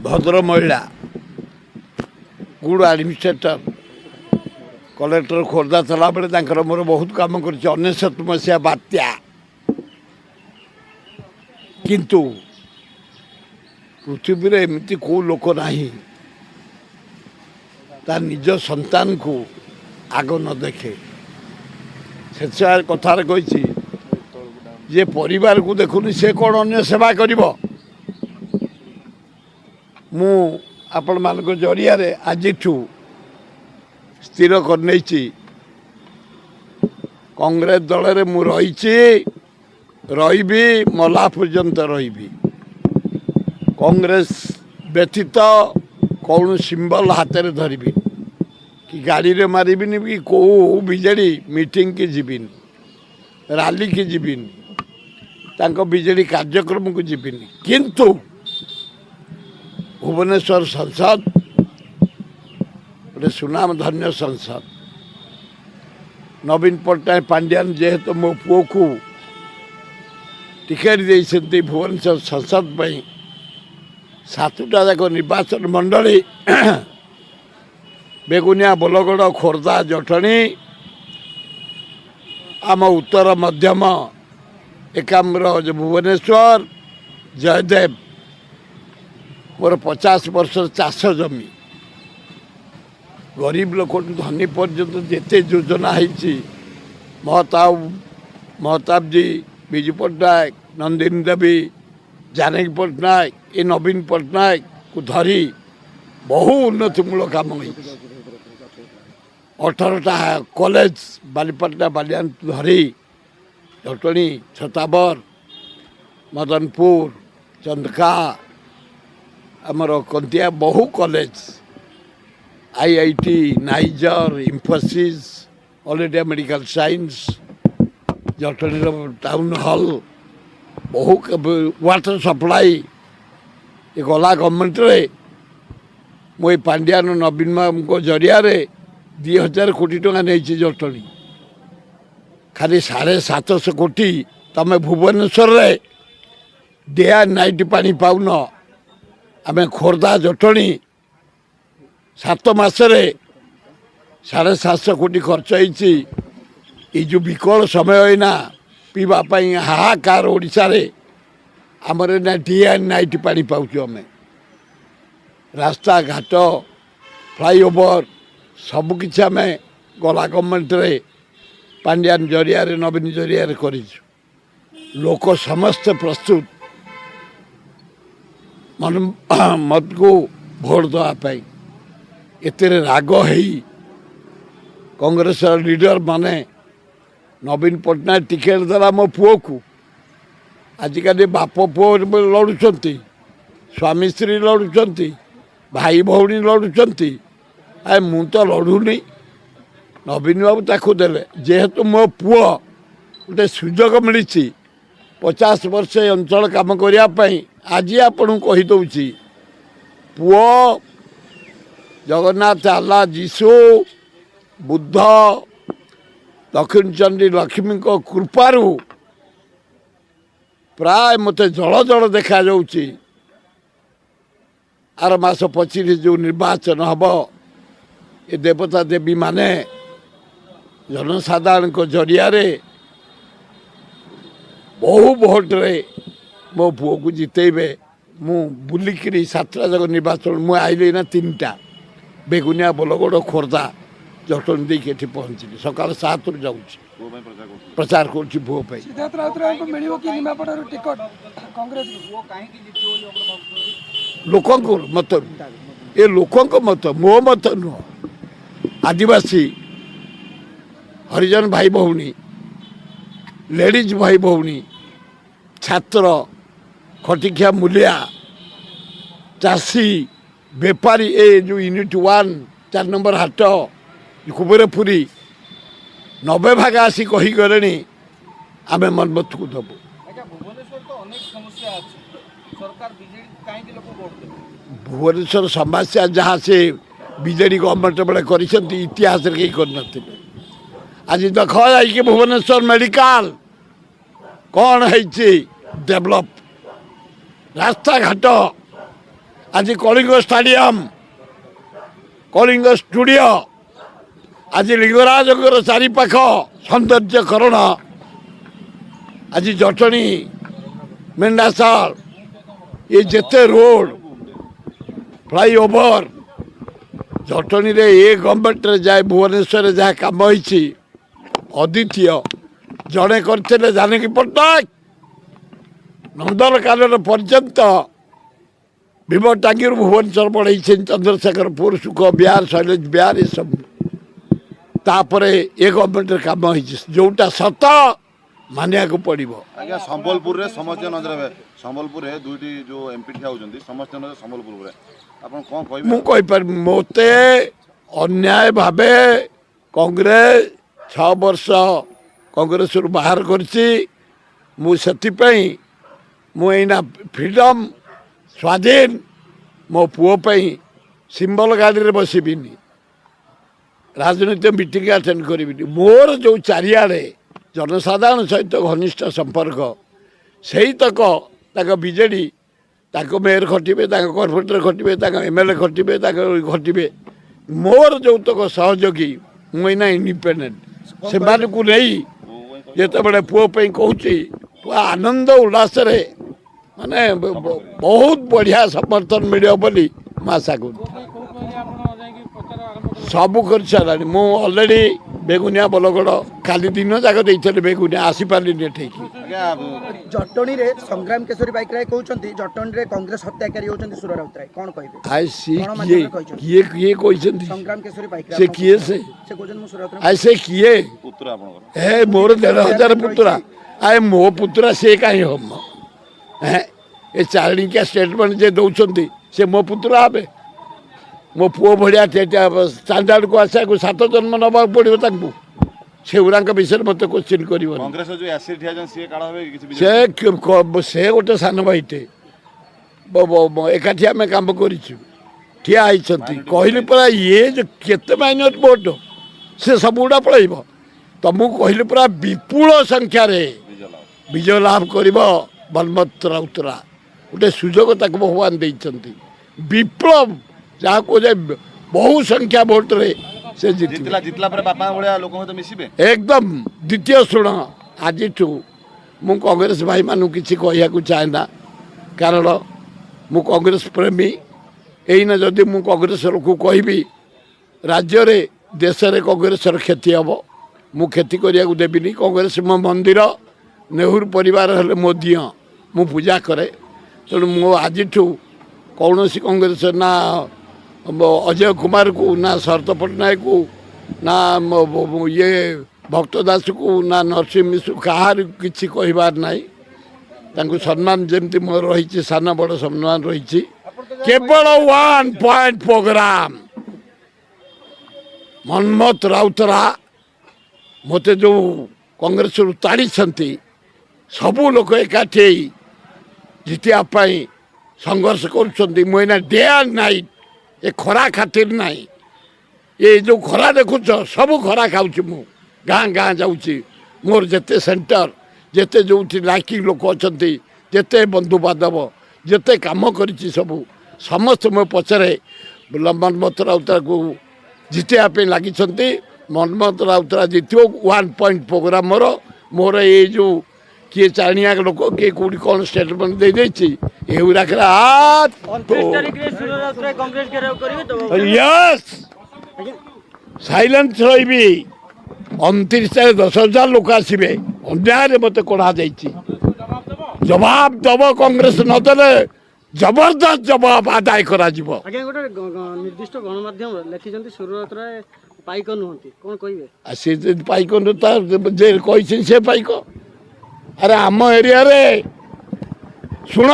भद्र महिला good administrator collector Khordha चला बेले मोर बहुत काम कर मसीहा बात्या किंतु पृथ्वी एमती को लोक नहीं तार निज संतान को आग न देखे से कथार कही जे परिवार को देखुनी से कौन अन्य सेवा करिबो मु आपण मान जरिया आज स्थिर कर कांग्रेस दल रे मु रही मला पर्यंत रही कांग्रेस व्यतीत कौन सिंबल हाथ में धरबी कि गाड़ी रे मारिबिनी कि कौ बिजेडी मीटिंग की जीविनी रैली की जीविनी तांको बिजेडी कार्यक्रम को जीविनी किंतु भुवनेश्वर संसद गोटे सुनाम धन्य संसद नवीन पट्टनायक पांड्यान जेहेतु मो पुओ को टिकेट देते भुवनेश्वर संसद पर सातटा जाक निर्वाचन मंडली बेगुनिया बोलगड़ खोर्धा जटणी आम उत्तर मध्यम एकाम्र भुवनेश्वर जयदेव मोर 50 वर्ष चाष जमी गरीब लोक धनी पर्यंत जिते योजना है महताब जी विजु पट्टनायक नंदिनी देवी जानकी पट्टनायक ये नवीन पट्टनायक को धरी बहु उन्नतिमूलक काम हो 18टा कॉलेज बालीपट्टा बालियान धरी जटणी छताबर मदनपुर चंदका आमर कंतिया बहु college IIT niger Infosys all India medical science Jatni town hall बहु वाटर सप्लाई ये गला गवर्नमेंट रे मो पांड्यान नवीन को जरिया 2000 कोटी टका नहीं जटणी खाली 750 कोटी तमें भुवनेश्वर रे डे एंड नाइट पानी पाउन आम खोर्धा जटणी 7 मासरे 750 कोटी खर्च होती ये जो विकल समय होना पीवाई हाहाकार ओडिशा रे आमर ना डे एंड नाइट पानी पाऊँ आम रास्ता घाट फ्लाईओवर सबकि आम गला गवर्नमेंट रे पांड्यान जरिया नवीन जरिया कर लोक समस्ते प्रस्तुत मत को भोट देवाई एत राग है कांग्रेस लीडर माने नवीन पट्टनायक टिकेट देला मो पुओ को आजिकल बाप पुओ लड़ुंट स्वामी स्त्री लड़ुंट भाई भौणी लड़ुंट आ मु तो लड़ूनी नवीन बाबू ताकू देले जेहेतु मो पुओ गोटे सुजोग मिली 50 वर्ष अंचल काम करने आज आपन कहीदे पुओ जगन्नाथ आल्ला जीशु बुद्ध दक्षिण चंडी लक्ष्मी को कृपारू प्राय मत जल जल देखा जाउची आर मास 25 जो निर्वाचन हम ये देवता देवी माने जनसाधारण को जरिया बहु भोट रे मो पुओ को जितेबे मु बुलिकी 7टा जगह निर्वाचन मु आइली ना 3टा बेगुनिया बोलगड़ खोर्धा जटन देखे पहुँचली सकाल 7 रु जाऊँ प्रचार कर लोक मत ये लोक मत मो मत नुह आदिवासी हरिजन भाई भौणी लेडीज भाई भौणी छात्र खटिखिया मूलिया चाषी बेपारी ए जो यूनिट 1 4 नंबर हाट कुबेरपुरी 90 भाग आसी कहीगले आम मनमत को दबू भुवनेश्वर समस्या जहाँ से बीजेडी गवर्नमेंट बेले कर इतिहास कहीं कर आज देख जाइए भुवनेश्वर मेडिकल कौन है डेभलप रास्ता घाट आज कलिंग स्टाडियम कलिंग स्टूडियो आज लिंगराज चारिपाख सौंदर्यकरण आज जटणी मेंढासाल ये जेते रोड फ्लाईओवर जटणी रे ये गवर्नमेंट जाए भुवनेश्वर जहाँ कम होती अद्वितीय जड़े करते जानकी पट्टनायक नंदनकानन पर्यंत भीम टांगी भुवनेश्वर बढ़े चंद्रशेखरपुर सुख बिहार शैलेश बिहार ये सब तापर ये गवर्नमेंट कम हो जोटा सत मानिया को पड़ो। आज्ञा संबलपुर रे समस्त नजर संबलपुर रे दुईटी जो एमपी ठिया होजंती समस्त नजर संबलपुर रे आपन कोन कहबे मु कहि पर मोते अन्याय भाबे कांग्रेस 6 वर्ष कांग्रेस रु बाहर करछि मु सेति पई मु एना फ्रीडम स्वाधीन मो पुओ पई सिंबल गाड़ी रे बसिबिनी राजनीति मीटिंग अटेंड करी मोर जो चारिआडे जनसाधारण सहित घनिष्ठ संपर्क से तक बीजेडी मेयर खटिबे कॉर्पोरेटर खटिबे एमएलए खटिबे खटिबे मोर जो तक सहयोगी मुना इंडिपेंडेंट से नहीं जिते बड़े पुओ कहूँ आनंद उल्लास माने बहुत बढ़िया समर्थन मिले बोली आशा कर सबू कर सारा मु अलरेडी बेगुनिया बलगड़ काली दिन जाक देते बेगुनिया आसी पारे ठीक जटणी रे संग्राम केशरी बाइकराय कहउछंती जटणी रे कांग्रेस हत्याकारी होछंती सुर राउतराय कोन कहबे आइ सी किए कहउछंती संग्राम केशरी बाइकराय से किए से कहउछन मु सुर राउतराय आइ से किए पुत्र आपन ए मोर 1,500 पुत्रा आइ मो पुत्रा से काई हम ए चारणी के स्टेटमेंट जे दउछंती से मो पुत्रा आबे मो पुओ भड़िया स्टांडार्ड को आशा को 7 जन्म नवा पड़ो से विषय मत क्वेश्चन कर कांग्रेस जो एसिड ठिया जन सी काढ होबे किछि से गोटे सान भाईटे एकाठी आम कम ठिया कहली परा ये जो केते माइनर भोट से सब गुड़ा पलैब तुमको कहली परा विपुल संख्यार विजय लाभ कर बलमत राउतरा गोटे सुजोग तक भगवान देते विप्लव जहाँ को बहु संख्या भोट रे से जितला पर बापा भलिया लोक सहित मिसिबे एकदम द्वितीय शुण आज मु कांग्रेस भाई मानु किछि कहिया को चाहे ना कारण मु कांग्रेस प्रेमी एइना जदि मु कांग्रेस को कहबी राज्य रे देश रे कांग्रेस क्षति हम मु क्षति करिया को देबिनी कांग्रेस मो मंदिर नेहरू परिवार हेले मो दिया मु पूजा करे तेणु मो आज कौन कांग्रेस ना अजय कुमार को ना शरद पट्टनायक को ना ये भक्त दास को ना नरसिंह मिश्र कहार किसी कहबार नाई सम्मान जमती मोर रही सान बड़ सम्मान रही केवल 1 पॉइंट प्रोग्राम मनमत राउतरा मते जो कांग्रेस ताड़ी सबू लोक एकाठी जितियापाई संघर्ष करुना डे एंड नाइट ये खरा खातिर नहीं ये जो खरा देखुच सब खरा खाऊँ मु गाँ गाँ जाऊँगी मोर जेते सेंटर जेते जो लाइक लोक अच्छा जेते बंधु बांधव जेते कम कर सब समस्त मो पचरे मनमत राउतरा को जितवाई लगी मनमत राउतरा जित 1 पॉइंट प्रोग्राम मोर ये जो किए चाणिया लोक किए कौटी कौन स्टेटमेंट दे यस साइलेंस रही 29 10,000 लोक आसवे अन्याय मत कड़ा जवाब दब कांग्रेस नदेले जबरदस्त जवाब आदाय करा निर्दिष्ट गणमाध्यम लिखिं सुरराय पाइक नुहति कौन कहे सी पाइक जे कही से पाइक अरे आम एरिया रे शुण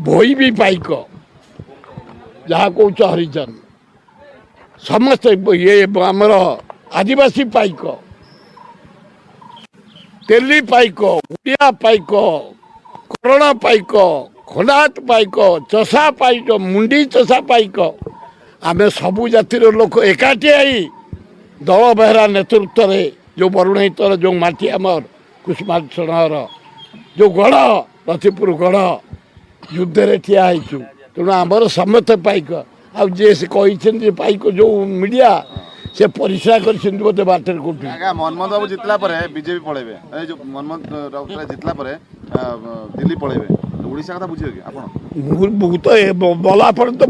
भई भी पाइक जहाँ कौच हरिजन समस्त ये आमर आदिवासी पाइक तेली पाइक उड़िया पाइक करण पाइक खंडात पाइक चषा पाइक मुंडी चषा पाइक आमे सबू जातिर लोक एकाठी आई दल बेहरा नेतृत्व में जो बरुणेतर जो माटी आमर कुसुमाक्षणर जो गढ़ रथिपुर गढ़ युद्ध रे ठिया ତେଣୁ ଆମର ସମସ୍ତେ ପାଇକ ଆଉ ଯିଏ ସେ କହିଛନ୍ତି ପାଇକ ଯେଉଁ ମିଡ଼ିଆ ସେ ପରିସ୍ରା କରିଛନ୍ତି ମୋତେ ବାଟରେ କୋଉଠି ଆଜ୍ଞା ମନମୋହନ ବାବୁ ଜିତିଲା ପରେ ବିଜେପି ପଳେଇବେ ଏଇ ଯୋଉ ମନମୋହନ ରାଉତରାୟ ଜିତିଲା ପରେ ଦିଲ୍ଲୀ ପଳେଇବେ ଓଡ଼ିଶା କଥା ବୁଝିବେ କି ଆପଣ ମୁଁ ତ ବଲା ପରେ ତ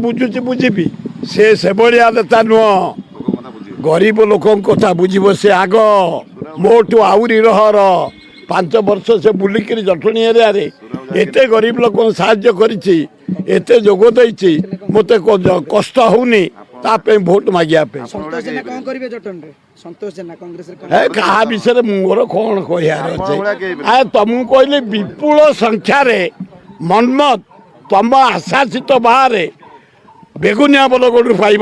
ବୁଝିବି ସେ ସେଭଳିଆ ନେତା ନୁହଁ ଲୋକଙ୍କ କଥା ବୁଝିବେ ଗରିବ ଲୋକଙ୍କ କଥା ବୁଝିବ ସେ ଆଗ ମୋଠୁ ଆହୁରି ରହର 5 ବର୍ଷ ସେ ବୁଲିକିରି ଜଟଣୀ ଏରିଆରେ ଏତେ ଗରିବ ଲୋକଙ୍କୁ ସାହାଯ୍ୟ କରିଛି ଏତେ ଯୋଗ ଦେଇଛି ମୋତେ କଷ୍ଟ ହଉନି ତା ପାଇଁ ଭୋଟ ମାଗିବା ପାଇଁ ସନ୍ତୋଷ ଜେନା କଣ କରିବେ ଜଟଣୀରେ ସନ୍ତୋଷ ଜେନା କଂଗ୍ରେସରେ କଣ ହେ କାହା ବିଷୟରେ ମୋର କ'ଣ କହିବାର ଅଛି ତମକୁ କହିଲି ବିପୁଳ ସଂଖ୍ୟାରେ ମନ୍ମଥ ତମ ଆଶାସିତ ବାହାରେ ବେଗୁନିଆ ବଲଗଡ଼ରୁ ପାଇବ